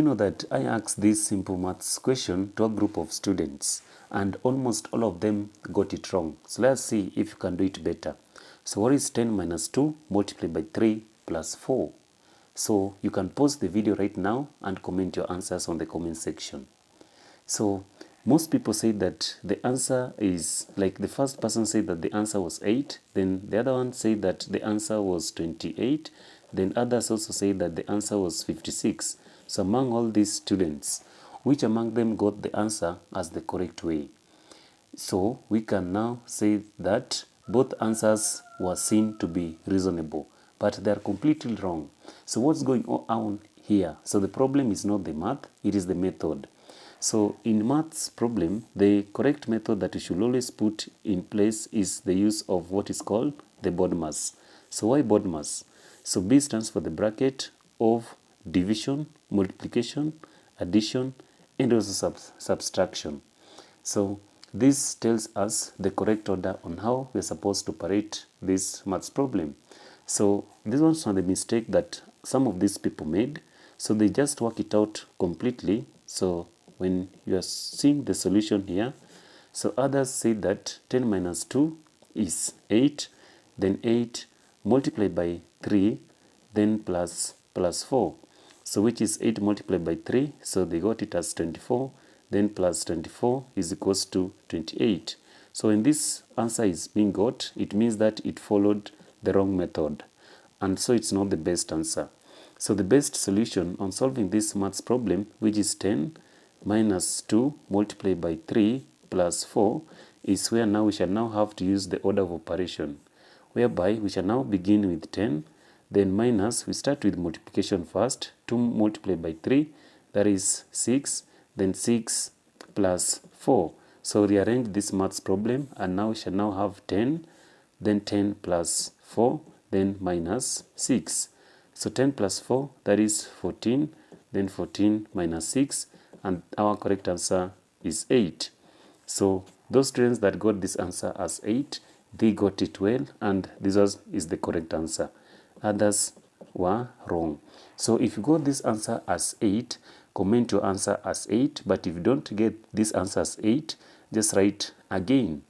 know that I asked this simple maths question to a group of students and almost all of them got it wrong. So let's see if you can do it better. So what is 10 minus 2 multiplied by 3 plus 4? So you can pause the video right now and comment your answers on the comment section. So most people say that the answer is, like the first person said that the answer was 8, then the other one said that the answer was 28, then others also say that the answer was 56. So among all these students, which among them got the answer as the correct way? So we can now say that both answers were seen to be reasonable, but they are completely wrong. So what's going on here? So the problem is not the math, it is the method. So in maths problem, the correct method that you should always put in place is the use of what is called the BODMAS. So why BODMAS? So B stands for the bracket of division, multiplication, addition, and also subtraction. So this tells us the correct order on how we're supposed to operate this maths problem. So this was the mistake that some of these people made. So they just work it out completely. So when you are seeing the solution here, so others say that 10 minus 2 is 8, then 8 multiplied by 3, then plus 4. So which is 8 multiplied by 3, so they got it as 24, then plus 24 is equals to 28. So when this answer is being got, it means that it followed the wrong method, and so it's not the best answer. So the best solution on solving this maths problem, which is 10 minus 2 multiplied by 3 plus 4, is where now we shall now have to use the order of operation, whereby we shall now begin with 10, then minus, we start with multiplication first, 2 multiplied by 3, that is 6, then 6 plus 4. So rearrange this maths problem, and now we shall now have 10, then 10 plus 4, then minus 6. So 10 plus 4, that is 14, then 14 minus 6, and our correct answer is 8. So those students that got this answer as 8, they got it well, and this is the correct answer. Others were wrong. So if you got this answer as 8, comment your answer as 8, but if you don't get this answer as 8, just write again.